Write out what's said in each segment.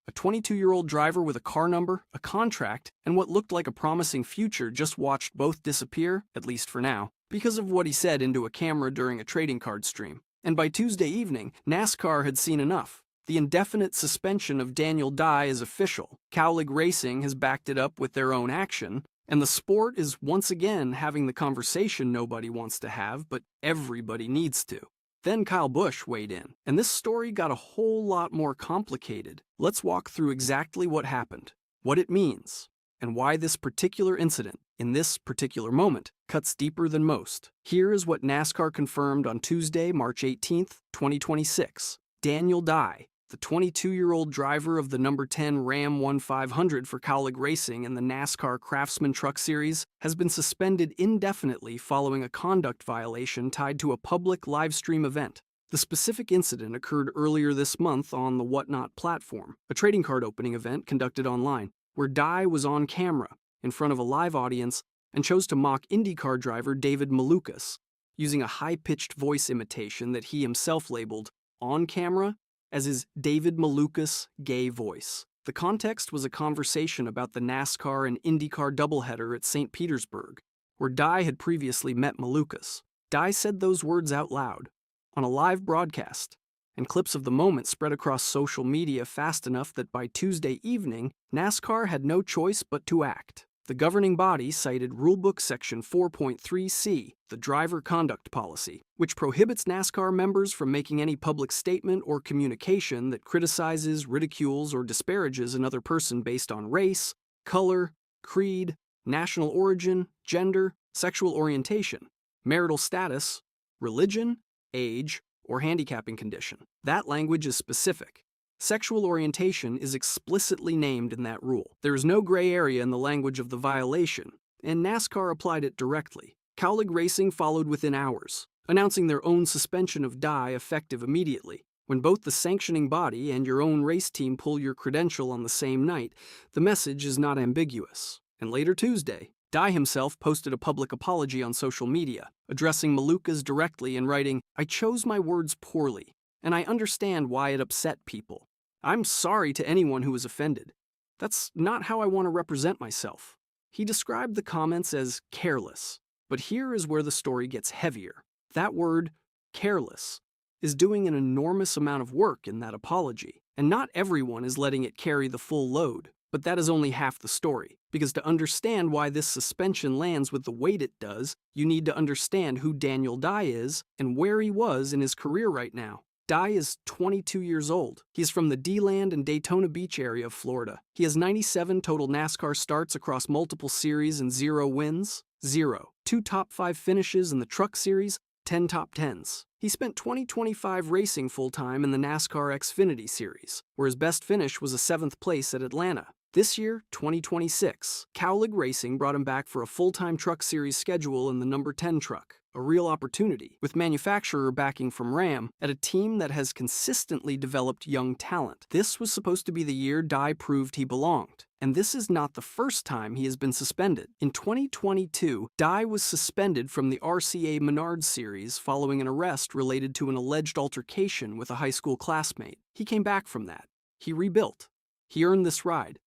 A 22-year-old driver with a car number, a contract, and what looked like a promising future just watched both disappear, at least for now, because of what he said into a camera during a trading card stream. And by Tuesday evening, NASCAR had seen enough. The indefinite suspension of Daniel Dye is official. Kaulig Racing has backed it up with their own action, and the sport is once again having the conversation nobody wants to have, but everybody needs to. Then Kyle Busch weighed in, and this story got a whole lot more complicated. Let's walk through exactly what happened, what it means, and why this particular incident, in this particular moment, cuts deeper than most. Here is what NASCAR confirmed on Tuesday, March 18th, 2026. Daniel Dye, the 22-year-old driver of the number 10 Ram 1500 for Kaulig Racing in the NASCAR Craftsman Truck Series, has been suspended indefinitely following a conduct violation tied to a public live-stream event. The specific incident occurred earlier this month on the Whatnot platform, a trading card opening event conducted online, where Dye was on camera, in front of a live audience, and chose to mock IndyCar driver David Malukas, using a high-pitched voice imitation that he himself labeled on camera as his David Malukas gay voice. The context was a conversation about the NASCAR and IndyCar doubleheader at St. Petersburg, where Dye had previously met Malukas. Dye said those words out loud, on a live broadcast, and clips of the moment spread across social media fast enough that by Tuesday evening, NASCAR had no choice but to act. The governing body cited Rulebook Section 4.3c, the driver conduct policy, which prohibits NASCAR members from making any public statement or communication that criticizes, ridicules, or disparages another person based on race, color, creed, national origin, gender, sexual orientation, marital status, religion, age, or handicapping condition. That language is specific. Sexual orientation is explicitly named in that rule. There is no gray area in the language of the violation, and NASCAR applied it directly. Kaulig Racing followed within hours, announcing their own suspension of Dye effective immediately. When both the sanctioning body and your own race team pull your credential on the same night, the message is not ambiguous. And later Tuesday, Dye himself posted a public apology on social media, addressing Malukas directly and writing, "I chose my words poorly, and I understand why it upset people. I'm sorry to anyone who was offended. That's not how I want to represent myself." He described the comments as careless, but here is where the story gets heavier. That word, careless, is doing an enormous amount of work in that apology, and not everyone is letting it carry the full load. But that is only half the story, because to understand why this suspension lands with the weight it does, you need to understand who Daniel Dye is and where he was in his career right now. Dye is 22 years old. He's from the D-Land and Daytona Beach area of Florida. He has 97 total NASCAR starts across multiple series and 0 wins. 2 top 5 finishes in the Truck Series, 10 top 10s. He spent 2025 racing full-time in the NASCAR Xfinity Series, where his best finish was a 7th place at Atlanta. This year, 2026, Kaulig Racing brought him back for a full-time Truck Series schedule in the number 10 truck, a real opportunity, with manufacturer backing from Ram at a team that has consistently developed young talent. This was supposed to be the year Dye proved he belonged, and this is not the first time he has been suspended. In 2022, Dye was suspended from the RCA Menards Series following an arrest related to an alleged altercation with a high school classmate. He came back from that. He rebuilt. He earned this ride.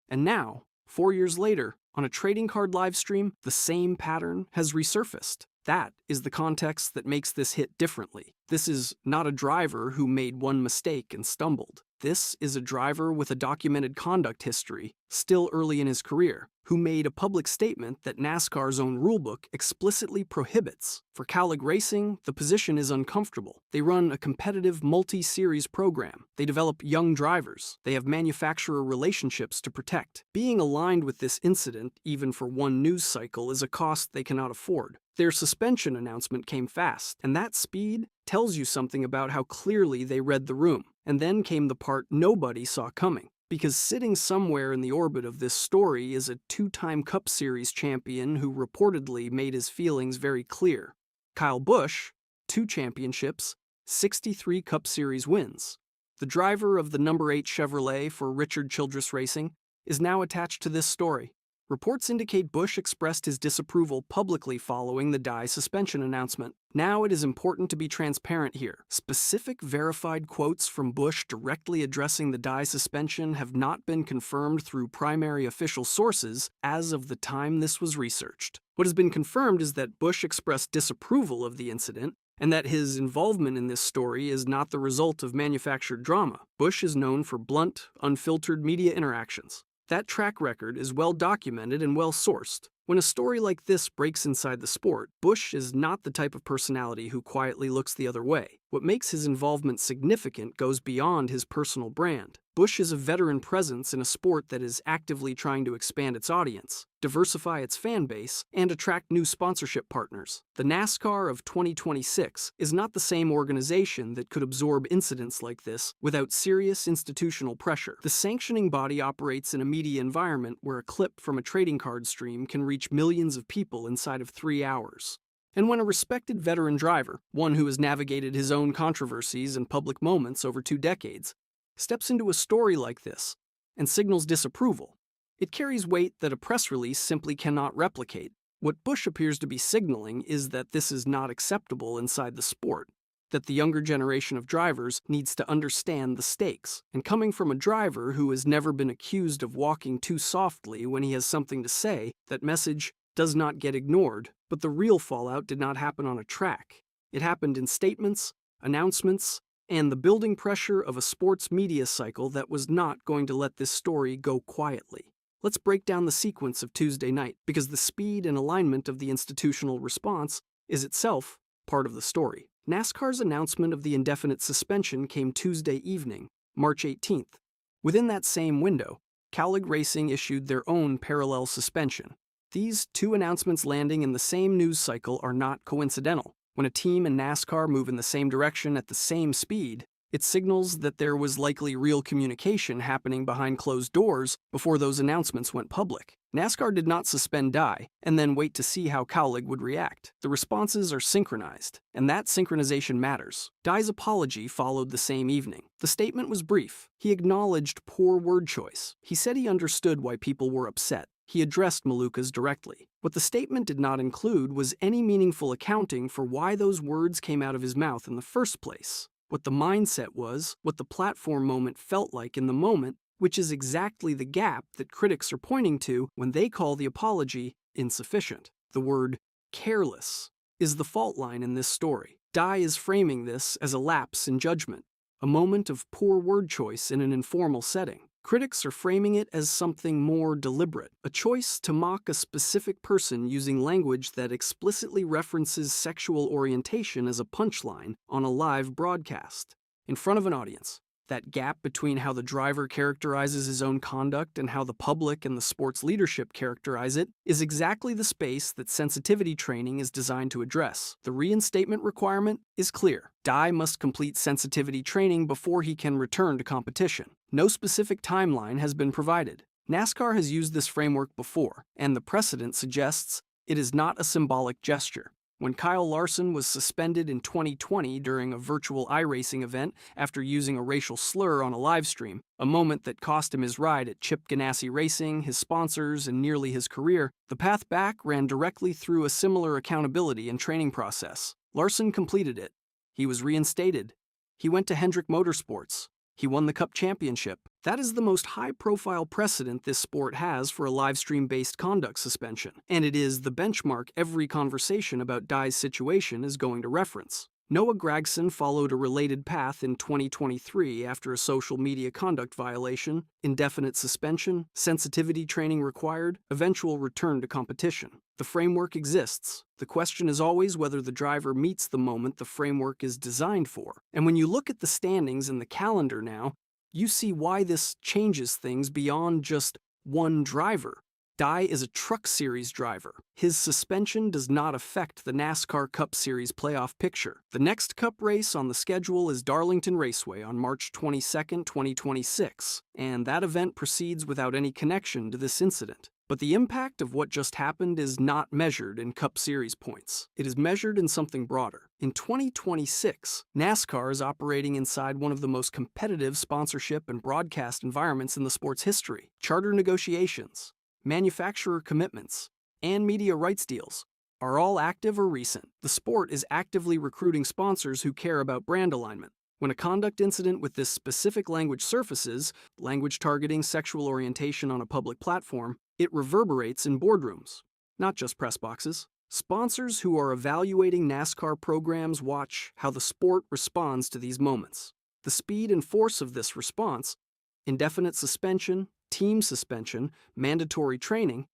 And now, 4 years later, on a trading card live stream, the same pattern has resurfaced. That is the context that makes this hit differently. This is not a driver who made one mistake and stumbled. This is a driver with a documented conduct history, still early in his career, who made a public statement that NASCAR's own rulebook explicitly prohibits. For Kaulig Racing, the position is uncomfortable. They run a competitive multi-series program. They develop young drivers. They have manufacturer relationships to protect. Being aligned with this incident, even for one news cycle, is a cost they cannot afford. Their suspension announcement came fast, and that speed tells you something about how clearly they read the room. And then came the part nobody saw coming, because sitting somewhere in the orbit of this story is a 2-time Cup Series champion who reportedly made his feelings very clear. Kyle Busch, 2 championships, 63 Cup Series wins. The driver of the number 8 Chevrolet for Richard Childress Racing is now attached to this story, Reports indicate Busch expressed his disapproval publicly following the Dye suspension announcement. Now it is important to be transparent here. Specific verified quotes from Busch directly addressing the Dye suspension have not been confirmed through primary official sources as of the time this was researched. What has been confirmed is that Busch expressed disapproval of the incident, and that his involvement in this story is not the result of manufactured drama. Busch is known for blunt, unfiltered media interactions. That track record is well documented and well sourced. When a story like this breaks inside the sport, Busch is not the type of personality who quietly looks the other way. What makes his involvement significant goes beyond his personal brand. Busch is a veteran presence in a sport that is actively trying to expand its audience, diversify its fan base, and attract new sponsorship partners. The NASCAR of 2026 is not the same organization that could absorb incidents like this without serious institutional pressure. The sanctioning body operates in a media environment where a clip from a trading card stream can reach millions of people inside of 3 hours. And when a respected veteran driver, one who has navigated his own controversies and public moments over 2 decades, steps into a story like this and signals disapproval, it carries weight that a press release simply cannot replicate. What Busch appears to be signaling is that this is not acceptable inside the sport, that the younger generation of drivers needs to understand the stakes. And coming from a driver who has never been accused of walking too softly when he has something to say, that message does not get ignored. But the real fallout did not happen on a track. It happened in statements, announcements, and the building pressure of a sports media cycle that was not going to let this story go quietly. Let's break down the sequence of Tuesday night, because the speed and alignment of the institutional response is itself part of the story. NASCAR's announcement of the indefinite suspension came Tuesday evening, March 18th. Within that same window, Kaulig Racing issued their own parallel suspension. These two announcements landing in the same news cycle are not coincidental. When a team and NASCAR move in the same direction at the same speed, it signals that there was likely real communication happening behind closed doors before those announcements went public. NASCAR did not suspend Dye and then wait to see how Kaulig would react. The responses are synchronized, and that synchronization matters. Dye's apology followed the same evening. The statement was brief. He acknowledged poor word choice. He said he understood why people were upset. He addressed Malukas directly. What the statement did not include was any meaningful accounting for why those words came out of his mouth in the first place. What the mindset was, what the platform moment felt like in the moment, which is exactly the gap that critics are pointing to when they call the apology insufficient. The word careless is the fault line in this story. Dye is framing this as a lapse in judgment, a moment of poor word choice in an informal setting. Critics are framing it as something more deliberate, a choice to mock a specific person using language that explicitly references sexual orientation as a punchline on a live broadcast, in front of an audience. That gap between how the driver characterizes his own conduct and how the public and the sport's leadership characterize it is exactly the space that sensitivity training is designed to address. The reinstatement requirement is clear. Dye must complete sensitivity training before he can return to competition. No specific timeline has been provided. NASCAR has used this framework before, and the precedent suggests it is not a symbolic gesture. When Kyle Larson was suspended in 2020 during a virtual iRacing event after using a racial slur on a livestream, a moment that cost him his ride at Chip Ganassi Racing, his sponsors, and nearly his career, the path back ran directly through a similar accountability and training process. Larson completed it. He was reinstated. He went to Hendrick Motorsports. He won the Cup Championship. That is the most high-profile precedent this sport has for a live-stream-based conduct suspension, and it is the benchmark every conversation about Dye's situation is going to reference. Noah Gragson followed a related path in 2023 after a social media conduct violation, indefinite suspension, sensitivity training required, eventual return to competition. The framework exists. The question is always whether the driver meets the moment the framework is designed for. And when you look at the standings and the calendar now, you see why this changes things beyond just one driver. Dye is a Truck Series driver. His suspension does not affect the NASCAR Cup Series playoff picture. The next Cup race on the schedule is Darlington Raceway on March 22, 2026, and that event proceeds without any connection to this incident. But the impact of what just happened is not measured in Cup Series points. It is measured in something broader. In 2026, NASCAR is operating inside one of the most competitive sponsorship and broadcast environments in the sport's history. Charter negotiations, manufacturer commitments, and media rights deals are all active or recent. The sport is actively recruiting sponsors who care about brand alignment. When a conduct incident with this specific language surfaces, language targeting sexual orientation on a public platform, it reverberates in boardrooms, not just press boxes. Sponsors who are evaluating NASCAR programs watch how the sport responds to these moments. The speed and force of this response, indefinite suspension, team suspension, mandatory training,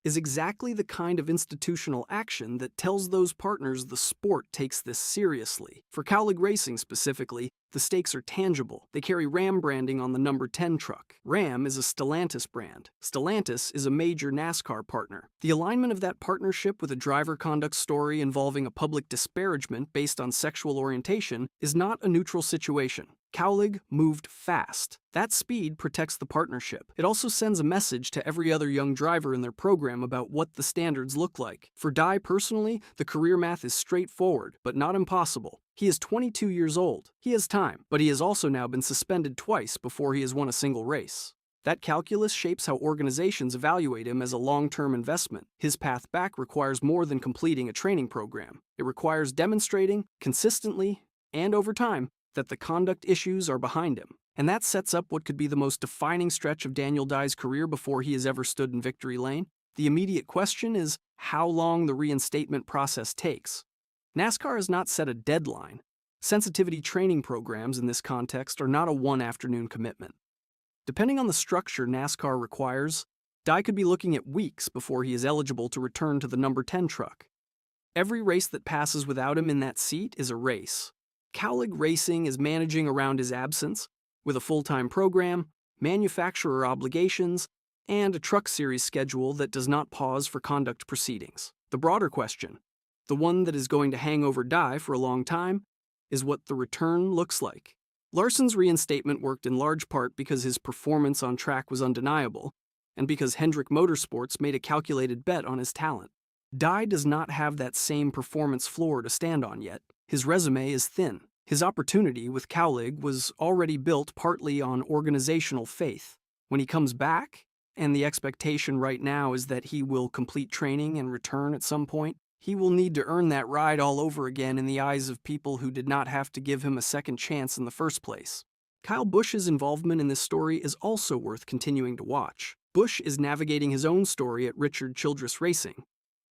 is exactly the kind of institutional action that tells those partners the sport takes this seriously. For Kaulig Racing specifically, the stakes are tangible. They carry Ram branding on the number 10 truck. Ram is a Stellantis brand. Stellantis is a major NASCAR partner. The alignment of that partnership with a driver conduct story involving a public disparagement based on sexual orientation is not a neutral situation. Kaulig moved fast. That speed protects the partnership. It also sends a message to every other young driver in their program about what the standards look like. For Dye personally, the career math is straightforward, but not impossible. He is 22 years old. He has time, but he has also now been suspended twice before he has won a single race. That calculus shapes how organizations evaluate him as a long-term investment. His path back requires more than completing a training program. It requires demonstrating, consistently and over time, that the conduct issues are behind him. And that sets up what could be the most defining stretch of Daniel Dye's career before he has ever stood in victory lane. The immediate question is how long the reinstatement process takes. NASCAR has not set a deadline. Sensitivity training programs in this context are not a one-afternoon commitment. Depending on the structure NASCAR requires, Dye could be looking at weeks before he is eligible to return to the number 10 truck. Every race that passes without him in that seat is a race. Kaulig Racing is managing around his absence with a full-time program, manufacturer obligations, and a truck series schedule that does not pause for conduct proceedings. The broader question, the one that is going to hang over Dye for a long time, is what the return looks like. Larson's reinstatement worked in large part because his performance on track was undeniable, and because Hendrick Motorsports made a calculated bet on his talent. Dye does not have that same performance floor to stand on yet. His resume is thin. His opportunity with Kaulig was already built partly on organizational faith. When he comes back, and the expectation right now is that he will complete training and return at some point, he will need to earn that ride all over again in the eyes of people who did not have to give him a second chance in the first place. Kyle Busch's involvement in this story is also worth continuing to watch. Busch is navigating his own story at Richard Childress Racing,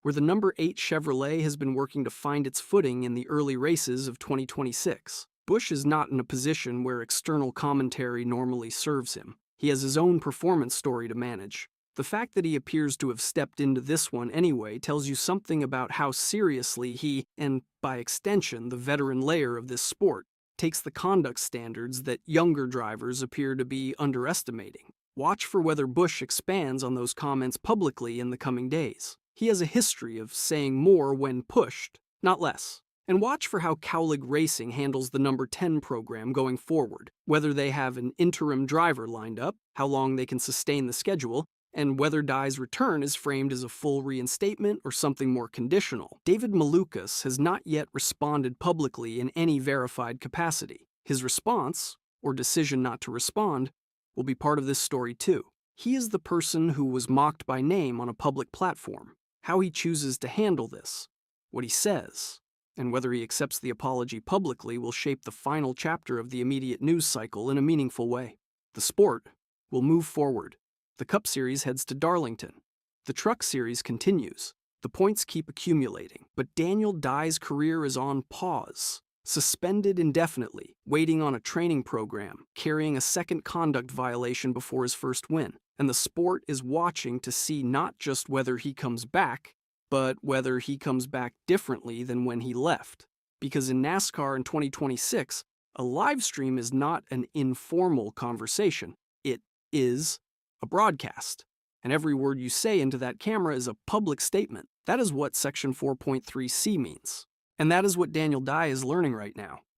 where the number 8 Chevrolet has been working to find its footing in the early races of 2026. Busch is not in a position where external commentary normally serves him. He has his own performance story to manage. The fact that he appears to have stepped into this one anyway tells you something about how seriously he, and by extension the veteran layer of this sport, takes the conduct standards that younger drivers appear to be underestimating. Watch for whether Busch expands on those comments publicly in the coming days. He has a history of saying more when pushed, not less. And watch for how Kaulig Racing handles the number 10 program going forward, whether they have an interim driver lined up, how long they can sustain the schedule, and whether Dye's return is framed as a full reinstatement or something more conditional. David Malukas has not yet responded publicly in any verified capacity. His response, or decision not to respond, will be part of this story too. He is the person who was mocked by name on a public platform. How he chooses to handle this, what he says, and whether he accepts the apology publicly will shape the final chapter of the immediate news cycle in a meaningful way. The sport will move forward. The Cup Series heads to Darlington. The Truck Series continues. The points keep accumulating, but Daniel Dye's career is on pause, suspended indefinitely, waiting on a training program, carrying a second conduct violation before his first win. And the sport is watching to see not just whether he comes back, but whether he comes back differently than when he left. Because in NASCAR in 2026, a live stream is not an informal conversation. It is a broadcast. And every word you say into that camera is a public statement. That is what Section 4.3c means. And that is what Daniel Dye is learning right now.